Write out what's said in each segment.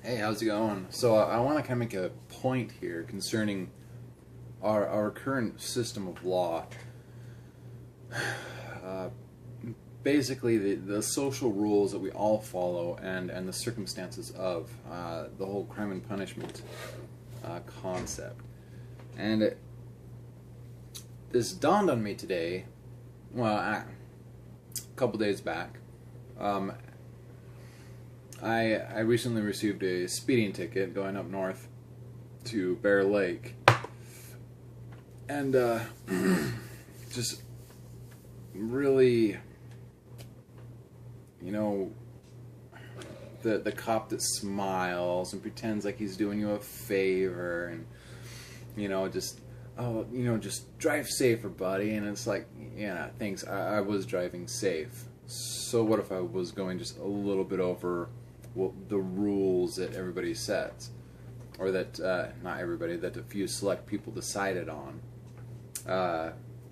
Hey, how's it going? So I want to kind of make a point here concerning our current system of law. Uh, Basically, the social rules that we all follow and the circumstances of the whole crime and punishment concept. And this dawned on me today, well, a couple days back. I recently received a speeding ticket going up north to Bear Lake, and just really, you know, the cop that smiles and pretends like he's doing you a favor, and just just drive safer, buddy. And it's like, yeah, thanks. I was driving safe. So what if I was going just a little bit over the rules that everybody sets, or that not everybody, that a few select people decided on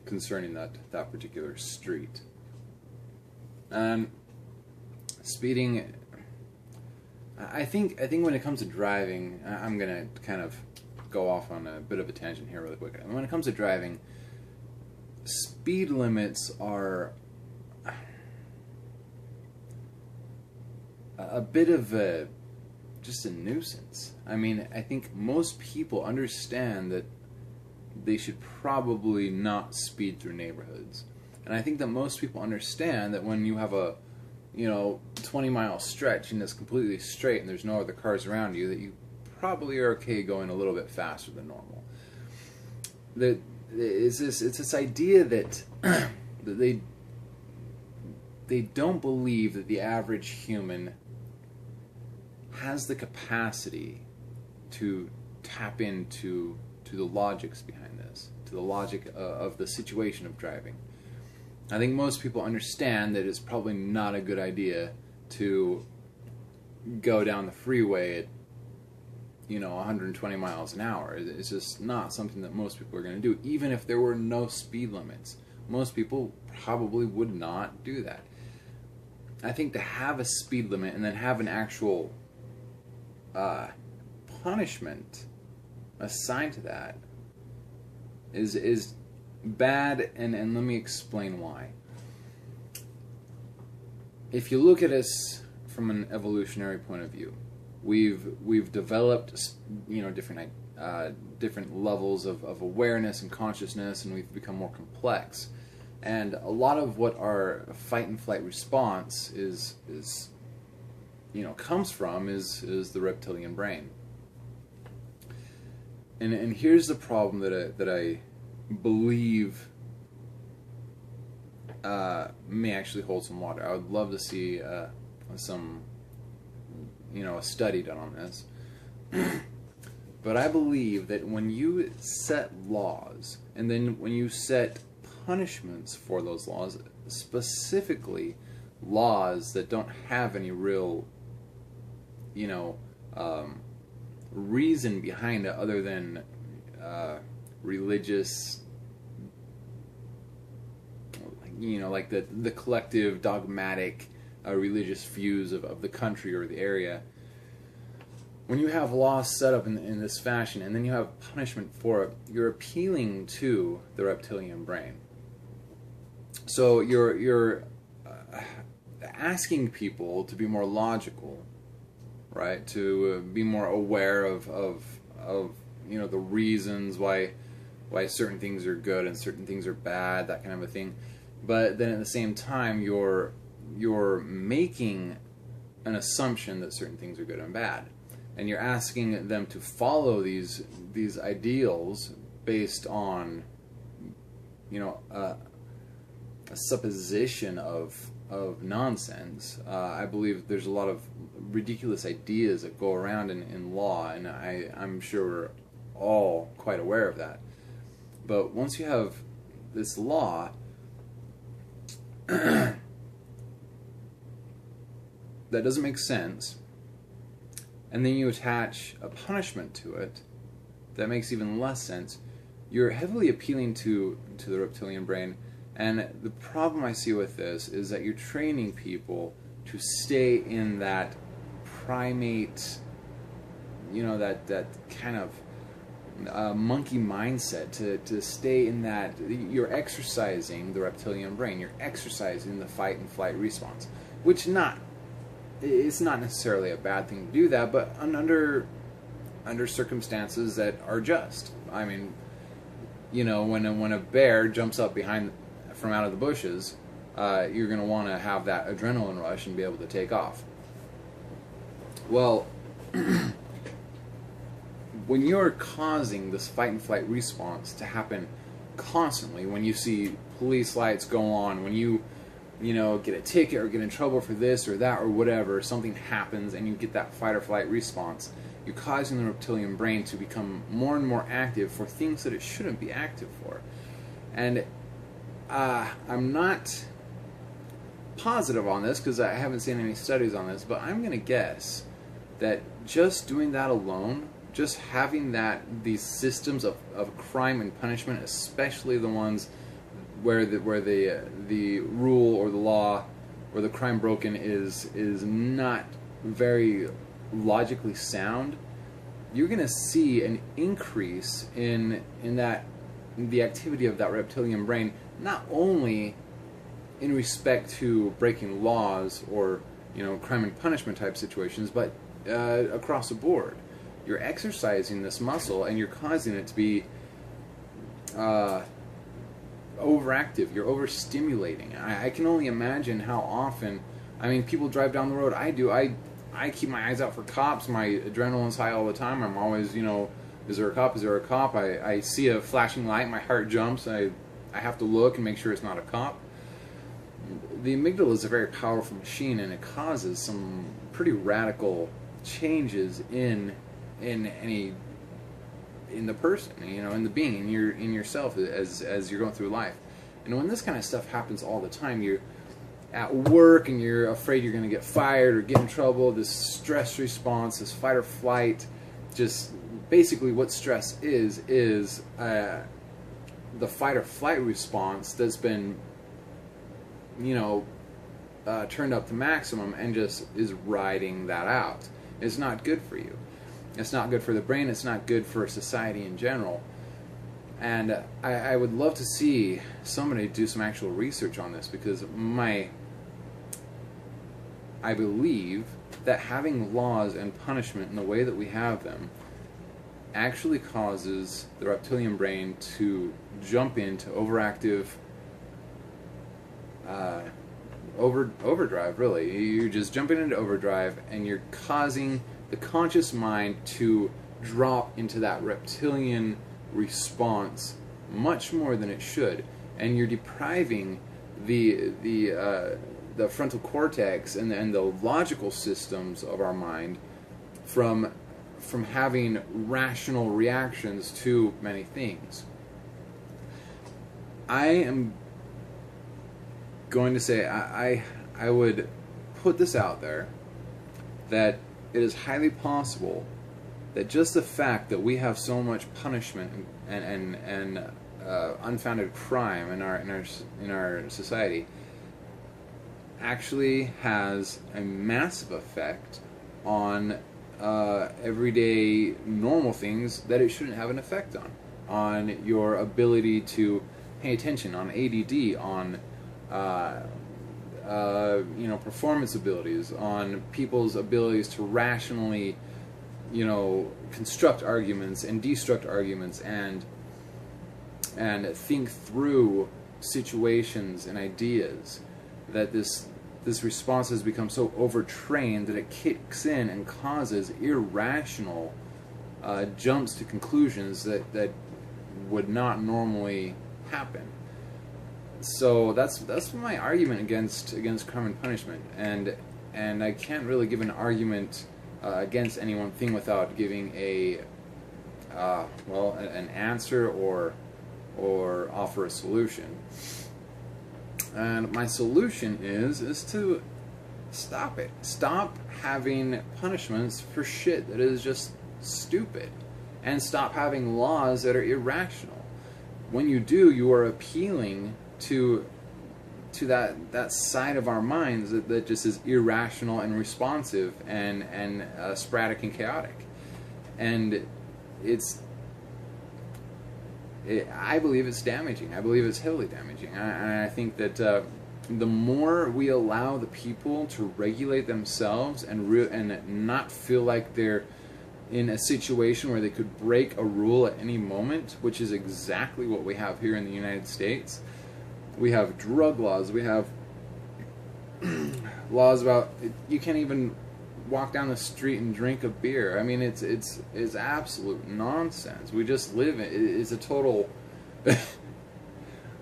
concerning that particular street. And speeding, I think when it comes to driving, I'm gonna kind of go off on a bit of a tangent here really quick. When it comes to driving, speed limits are a bit of just a nuisance. I mean, I think most people understand that they should probably not speed through neighborhoods. And I think that most people understand that when you have a 20-mile stretch and it's completely straight and there's no other cars around you, that you probably are okay going a little bit faster than normal. It's this idea that that they don't believe that the average human has the capacity to tap into the logics behind this, to the logic of the situation of driving. I think most people understand that it's probably not a good idea to go down the freeway at 120 miles an hour. It's just not something that most people are going to do. Even if there were no speed limits, most people probably would not do that. I think to have a speed limit and then have an actual punishment assigned to that is bad, and let me explain why. If you look at us from an evolutionary point of view, we've developed different levels of awareness and consciousness, and we've become more complex. And a lot of what our fight and flight response comes from is the reptilian brain. And here's the problem that I believe may actually hold some water. I would love to see a study done on this. But I believe that when you set laws, and then when you set punishments for those laws, specifically laws that don't have any real reason behind it other than religious, like the collective dogmatic religious views of the country or the area. When you have laws set up in this fashion, and then you have punishment for it, you're appealing to the reptilian brain. So you're asking people to be more logical, right? To be more aware of the reasons why certain things are good and certain things are bad, that kind of a thing. But then at the same time, you're making an assumption that certain things are good and bad, and you're asking them to follow these ideals based on a supposition of nonsense. I believe there's a lot of ridiculous ideas that go around in law, and I'm sure we're all quite aware of that. But once you have this law that doesn't make sense, and then you attach a punishment to it that makes even less sense, you're heavily appealing to the reptilian brain. And the problem I see with this is that you're training people to stay in that primate that kind of monkey mindset to stay in that. You're exercising the reptilian brain. You're exercising the fight and flight response, which it's not necessarily a bad thing to do that, but under circumstances that are just. I mean, when a bear jumps up from out of the bushes, you're going to want to have that adrenaline rush and be able to take off. Well, when you're causing this fight and flight response to happen constantly, when you see police lights go on, when you get a ticket or get in trouble for this or that or whatever, something happens and you get that fight or flight response, you're causing the reptilian brain to become more and more active for things that it shouldn't be active for. And I'm not positive on this because I haven't seen any studies on this, but I'm going to guess that just doing that alone, just having these systems of crime and punishment, especially the ones where the rule or the law or the crime broken is not very logically sound, you're going to see an increase in the activity of that reptilian brain, not only in respect to breaking laws or crime and punishment type situations, but across the board. You're exercising this muscle and you're causing it to be overactive. You're overstimulating. I can only imagine how often, people drive down the road. I do. I keep my eyes out for cops. My adrenaline's high all the time. I'm always, is there a cop? Is there a cop? I see a flashing light, my heart jumps. I have to look and make sure it's not a cop. The amygdala is a very powerful machine, and it causes some pretty radical changes in the person, in the being, in yourself as you're going through life. And when this kind of stuff happens all the time, you're at work and you're afraid you're going to get fired or get in trouble, this stress response, this fight or flight, just basically what stress is the fight or flight response that's been turned up to maximum and just is riding that out. It's not good for you. It's not good for the brain. It's not good for society in general. And I would love to see somebody do some actual research on this, because I believe that having laws and punishment in the way that we have them actually causes the reptilian brain to jump into overactive overdrive, really. You're just jumping into overdrive, and you're causing the conscious mind to drop into that reptilian response much more than it should, and you're depriving the frontal cortex and the logical systems of our mind from having rational reactions to many things. I am going to say I would put this out there that it is highly possible that just the fact that we have so much punishment and unfounded crime in our society actually has a massive effect on everyday normal things that it shouldn't have an effect on your ability to pay attention, on ADD, on performance abilities, on people's abilities to rationally, construct arguments and destruct arguments and think through situations and ideas. That this response has become so overtrained that it kicks in and causes irrational jumps to conclusions that would not normally happen. So that's my argument against crime and punishment, and I can't really give an argument against any one thing without giving an answer or offer a solution. And my solution is to stop it. Stop having punishments for shit that is just stupid, and stop having laws that are irrational. When you do, you are appealing to that side of our minds that just is irrational and responsive and sporadic and chaotic. And I believe it's damaging. I believe it's heavily damaging. And I think that the more we allow the people to regulate themselves and not feel like they're in a situation where they could break a rule at any moment, which is exactly what we have here in the United States. We have drug laws. We have laws about you can't even walk down the street and drink a beer. I mean, it's absolute nonsense. We just live in it's a total.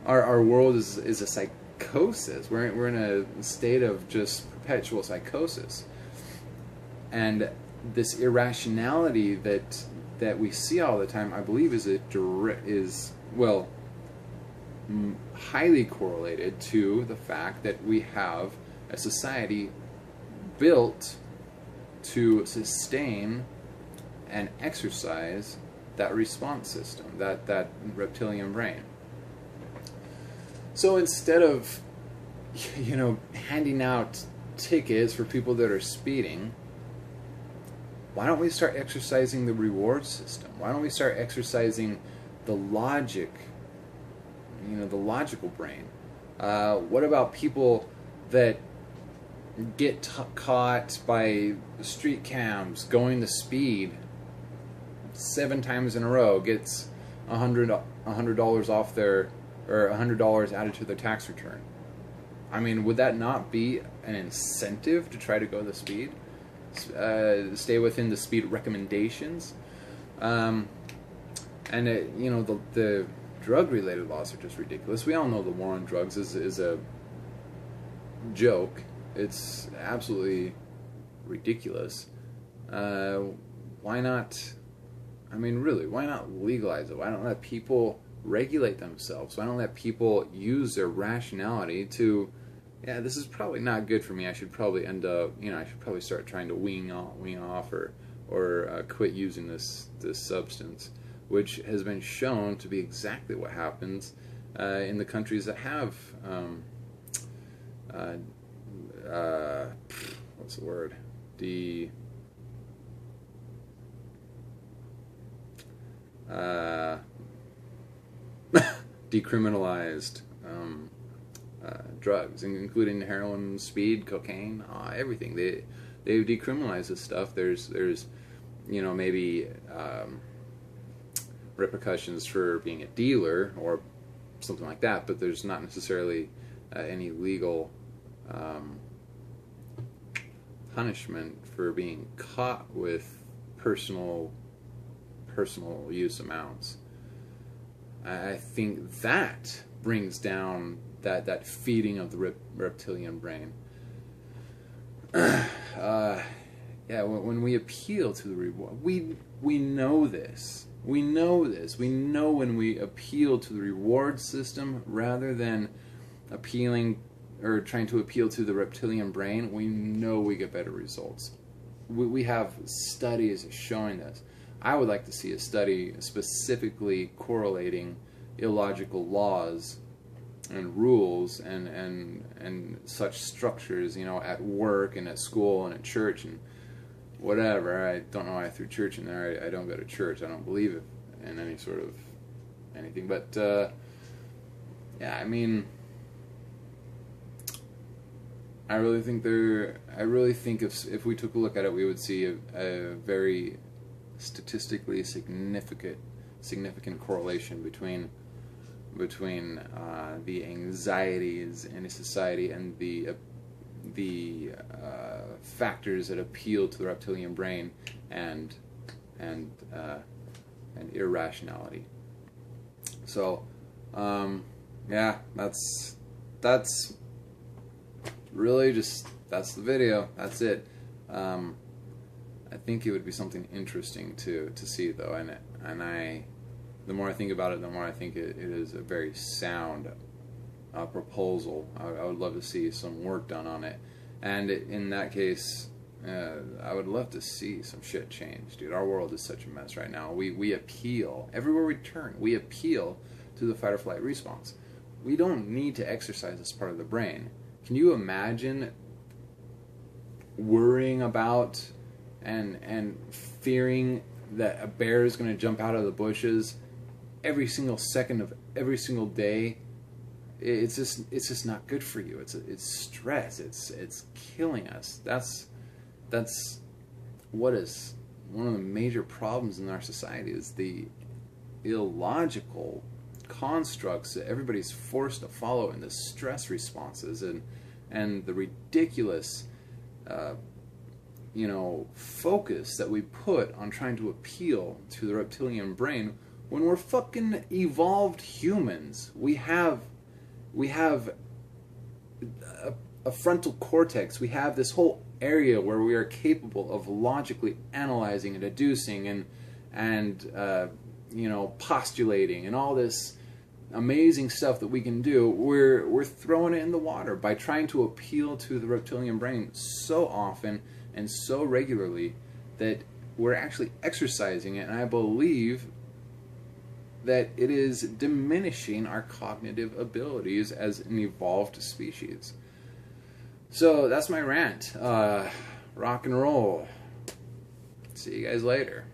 Our world is a psychosis. We're in a state of just perpetual psychosis, and this irrationality that we see all the time, I believe, is highly correlated to the fact that we have a society built to sustain and exercise that response system, that reptilian brain. So instead of, handing out tickets for people that are speeding, why don't we start exercising the reward system? Why don't we start exercising the logic, the logical brain? What about people that get caught by street cams going the speed 7 times in a row, gets $100 off their, or $100 added to their tax return? I mean, would that not be an incentive to try to go the speed? Stay within the speed recommendations, and the drug-related laws are just ridiculous. We all know the war on drugs is a joke. It's absolutely ridiculous. Why not? I mean, really, why not legalize it? Why don't let people regulate themselves? Why don't let people use their rationality to, yeah, this is probably not good for me. I should probably end up, I should probably start trying to wean off or quit using this substance, which has been shown to be exactly what happens in the countries that have, what's the word? Decriminalized drugs, including heroin, speed, cocaine, everything. They've decriminalized this stuff. There's maybe repercussions for being a dealer or something like that, but there's not necessarily any legal punishment for being caught with personal use amounts. I think that brings down that feeding of the reptilian brain. Yeah, when we appeal to the reward, we know this. We know this. We know when we appeal to the reward system rather than appealing or trying to appeal to the reptilian brain, we know we get better results. We have studies showing this. I would like to see a study specifically correlating illogical laws and rules and such structures, at work and at school and at church and whatever. I don't know why I threw church in there. I don't go to church. I don't believe it in any sort of anything. But yeah, I mean, I really think if we took a look at it, we would see a very statistically significant correlation between the anxieties in a society and the factors that appeal to the reptilian brain and irrationality. So yeah, that's really that's the video. That's it. I think it would be something interesting to see, though, and the more I think about it, the more I think it is a very sound proposal. I would love to see some work done on it, and in that case, I would love to see some shit change, dude. Our world is such a mess right now. We appeal everywhere we turn. We appeal to the fight or flight response. We don't need to exercise this part of the brain. Can you imagine worrying about and fearing that a bear is going to jump out of the bushes every single second of every single day, it's just not good for you. It's stress. It's killing us. That's what is one of the major problems in our society, is the illogical constructs that everybody's forced to follow, and the stress responses, and the ridiculous focus that we put on trying to appeal to the reptilian brain when we're fucking evolved humans. We have a frontal cortex. We have this whole area where we are capable of logically analyzing and deducing and postulating and all this amazing stuff that we can do. We're throwing it in the water by trying to appeal to the reptilian brain so often and so regularly that we're actually exercising it, and I believe that it is diminishing our cognitive abilities as an evolved species. So that's my rant. Rock and roll. See you guys later.